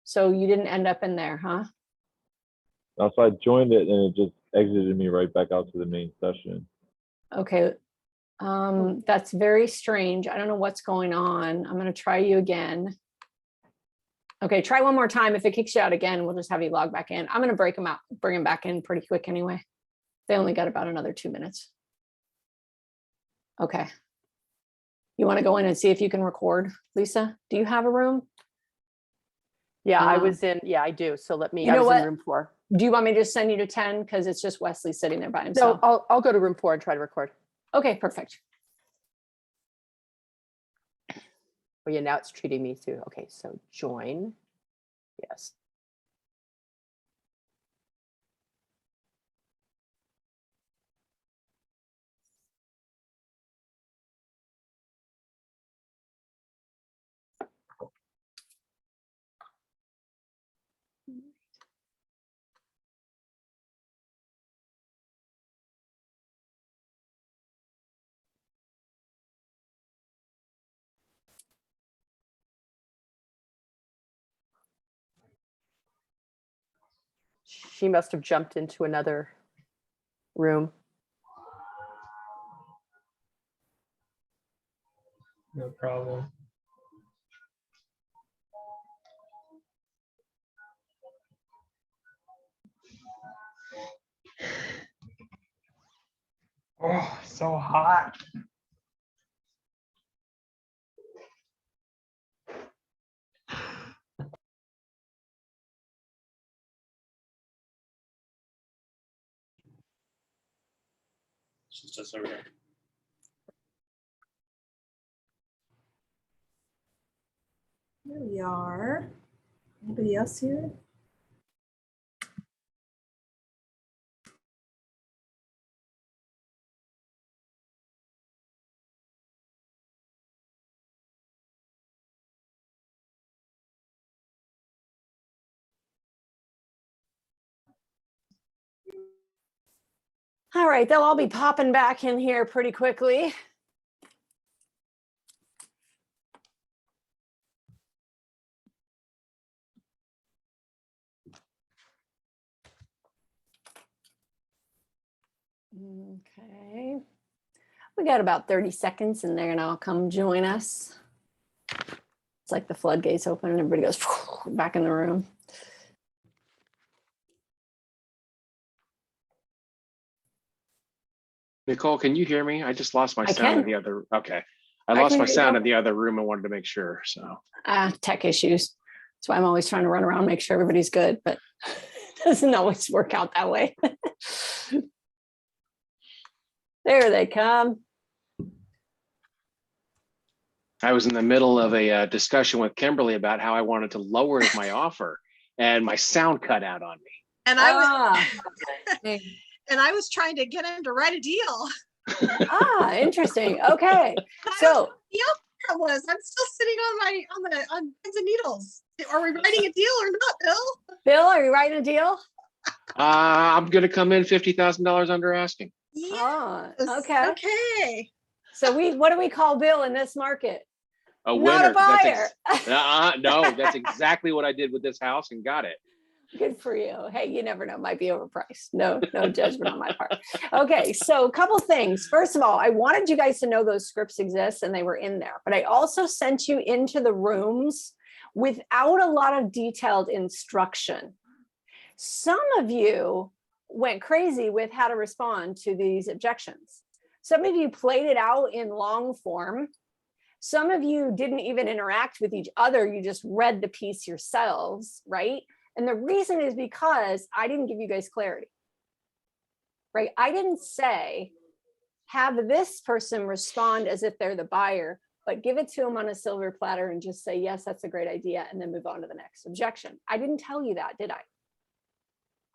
So you didn't end up in there, huh? So I joined it and it just exited me right back out to the main session. Okay. That's very strange. I don't know what's going on. I'm gonna try you again. Okay, try one more time. If it kicks you out again, we'll just have you log back in. I'm gonna break them out, bring them back in pretty quick anyway. They only got about another 2 minutes. Okay. You want to go in and see if you can record, Lisa? Do you have a room? Yeah, I was in, yeah, I do. So let me, You I know was in what? room 4. Do you want me to just send you to 10? Because it's just Wesley sitting there by No, himself. I'll go to room 4 and try to record. Okay, perfect. Oh yeah, now it's treating me through. Okay, so join. Yes. She must have jumped into another room. No problem. Oh, so hot. She's just over there. Here we are. Anybody else here? All right, they'll all be popping back in here pretty quickly. Okay. We got about 30 seconds and they're gonna all come join us. It's like the floodgates open and everybody goes back in the room. Nicole, can you hear me? I just lost my I sound in can. the other. Okay. I I lost can my hear you sound now. in the other room. I wanted to make sure. So Tech issues. That's why I'm always trying to run around, make sure everybody's good, but it doesn't always work out that way. There they come. I was in the middle of a discussion with Kimberly about how I wanted to lower my offer, and my sound cut out on me. And I was, Hey, and I was trying to get him to write a deal. Interesting. Okay. So The outcome was I'm still sitting on pins and needles. Are we writing a deal or not, Bill? Bill, are you writing a deal? I'm going to come in $50,000 under asking. Oh, Yes. okay. Okay. So what do we call Bill in this market? A Not winner. a buyer. No, that's exactly what I did with this house and got it. Good for you. Hey, you never know, might be overpriced. No judgment on my part. Okay, so a couple things. First of all, I wanted you guys to know those scripts exist and they were in there, but I also sent you into the rooms without a lot of detailed instruction. Some of you went crazy with how to respond to these objections. Some of you played it out in long form. Some of you didn't even interact with each other. You just read the piece yourselves, right? And the reason is because I didn't give you guys clarity, right? I didn't say, have this person respond as if they're the buyer, but give it to them on a silver platter and just say, yes, that's a great idea, and then move on to the next objection. I didn't tell you that, did I?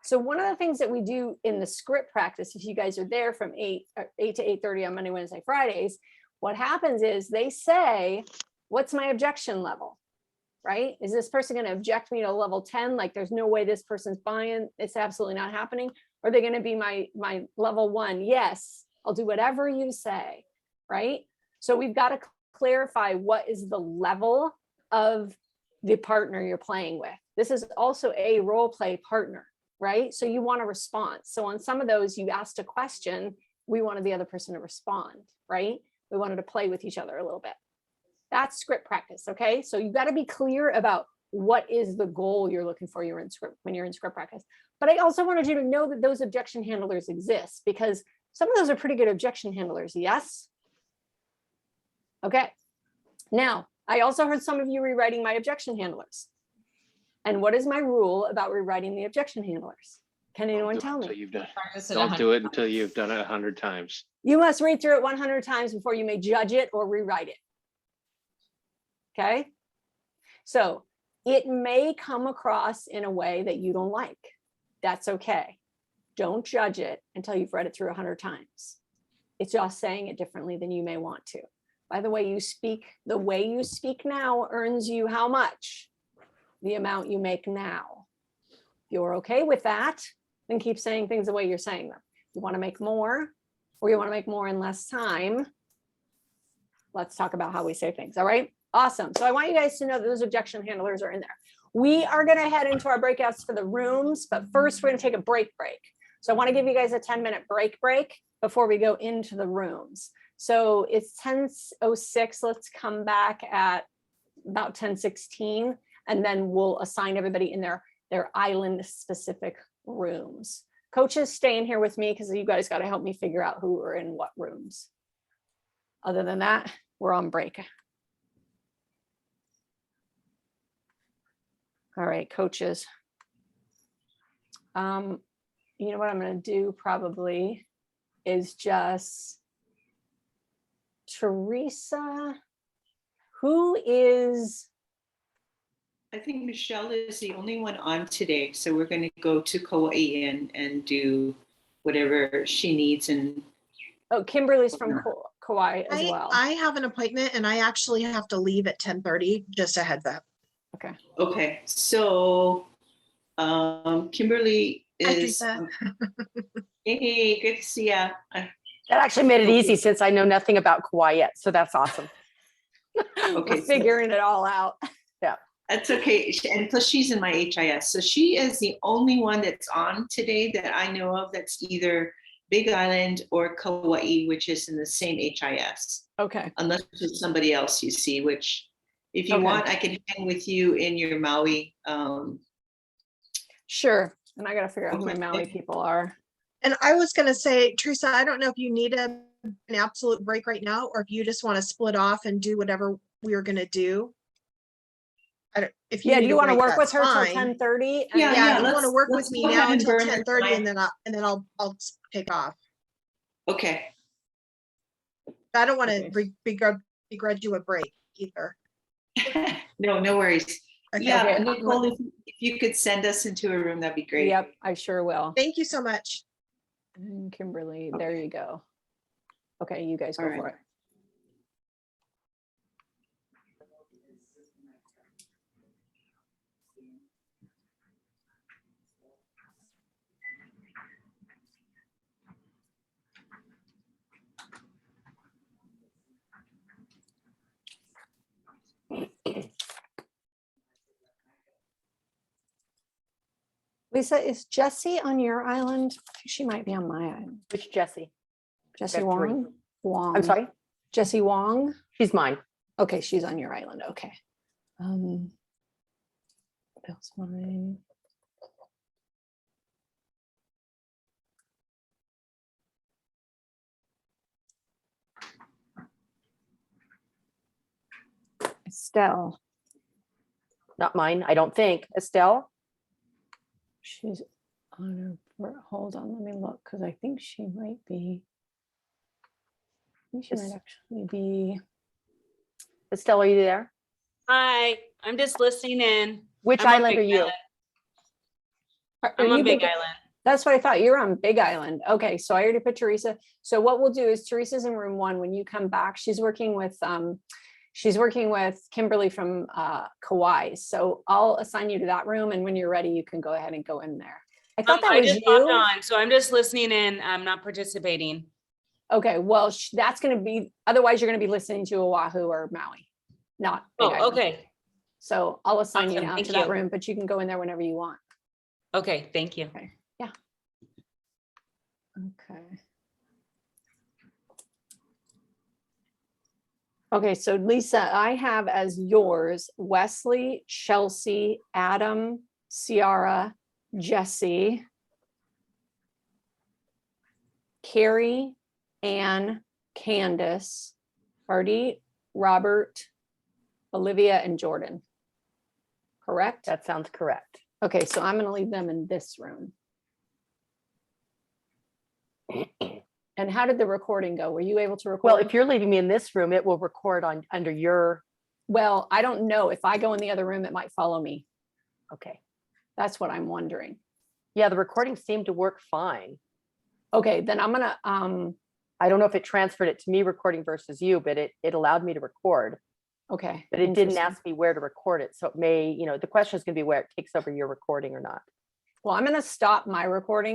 So one of the things that we do in the script practice, if you guys are there from 8 to 8:30 on Monday, Wednesday, Fridays, what happens is they say, what's my objection level, right? Is this person going to object me to level 10? Like there's no way this person's buying, it's absolutely not happening. Or are they going to be my level 1? Yes, I'll do whatever you say, right? So we've got to clarify what is the level of the partner you're playing with. This is also a role play partner, right? So you want a response. So on some of those, you asked a question, we wanted the other person to respond, right? We wanted to play with each other a little bit. That's script practice, okay? So you got to be clear about what is the goal you're looking for when you're in script practice. But I also wanted you to know that those objection handlers exist, because some of those are pretty good objection handlers, yes? Okay. Now, I also heard some of you rewriting my objection handlers. And what is my rule about rewriting the objection handlers? Can anyone tell me? Don't do it until you've done it 100 times. You must read through it 100 times before you may judge it or rewrite it. Okay? So it may come across in a way that you don't like. That's okay. Don't judge it until you've read it through 100 times. It's just saying it differently than you may want to. By the way you speak now earns you how much? The amount you make now. If you're okay with that, then keep saying things the way you're saying them. You want to make more, or you want to make more in less time? Let's talk about how we say things, all right? Awesome. So I want you guys to know that those objection handlers are in there. We are going to head into our breakouts for the rooms, but first we're going to take a break. So I want to give you guys a 10-minute break before we go into the rooms. So it's 10:06. Let's come back at about 10:16, and then we'll assign everybody in their island specific rooms. Coaches, stay in here with me because you guys got to help me figure out who are in what rooms. Other than that, we're on break. All right, coaches. You know what I'm going to do probably is just Teresa, who is? I think Michelle is the only one on today. So we're going to go to Kauai and do whatever she needs. And oh, Kimberly's from Kauai as well. I have an appointment and I actually have to leave at 10:30, just a heads up. Okay. Okay. So Kimberly is, hey, good to see ya. That actually made it easy since I know nothing about Kauai yet. So that's awesome. Okay. We're figuring it all out. Yeah. That's okay. And plus she's in my HIS. So she is the only one that's on today that I know of that's either Big Island or Kauai, which is in the same HIS. Okay. Unless it's somebody else you see, which if you want, I can hang with you in your Maui. Sure. And I got to figure out who my Maui people are. And I was going to say, Teresa, I don't know if you need an absolute break right now, or if you just want to split off and do whatever we are going to do. I don't, if you do you want to work with her fine. till 10:30? Yeah, if you want to work with let's me go now ahead and until burn the 10:30, time. and then I'll take off. Okay. I don't want to begrudge you a break either. No worries. Okay. Yeah, Okay. Nicole, if you could send us into a room, that'd be great. Yep, I sure will. Thank you so much. And Kimberly, there you go. Okay, you guys go for it. Lisa, is Jessie on your island? I think she might be on my island. Which Jessie? Jessie Got three. Wong? Wong. I'm sorry? Jessie Wong? She's mine. Okay, she's on your island. Okay. Bill's mine. Estelle. Not mine, I don't think. Estelle? She's on her, hold on, let me look, because I think she might be, I think she might actually be, Estelle, are you there? Hi, I'm just listening in. Which I'm on island Big are you? Island. Are I'm you on Big Island. That's what I thought. You're on Big Island. Okay, so I already put Teresa. So what we'll do is Teresa's in room 1. When you come back, she's working with Kimberly from Kauai. So I'll assign you to that room, and when you're ready, you can go ahead and go in there. I thought that I was just hopped you. on, so I'm just listening in. I'm not participating. Okay, well, that's going to be, otherwise you're going to be listening to Oahu or Maui, not Big Oh, Island. okay. So I'll assign you Awesome, now thank to that you. room, but you can go in there whenever you want. Okay, thank you. Okay, yeah. Okay. Okay, so Lisa, I have as yours Wesley, Chelsea, Adam, Ciara, Jesse, Carrie, Anne, Candace, Artie, Robert, Olivia, and Jordan. Correct? That sounds correct. Okay, so I'm going to leave them in this room. And how did the recording go? Were you able to record? Well, if you're leaving me in this room, it will record on under your. Well, I don't know. If I go in the other room, it might follow me. Okay. That's what I'm wondering. Yeah, the recording seemed to work fine. Okay, then I'm gonna, I don't know if it transferred it to me recording versus you, but it allowed me to record, okay. but it didn't interesting. ask me where to record it. So it may, the question is going to be where it takes over your recording or not. Well, I'm gonna stop my recording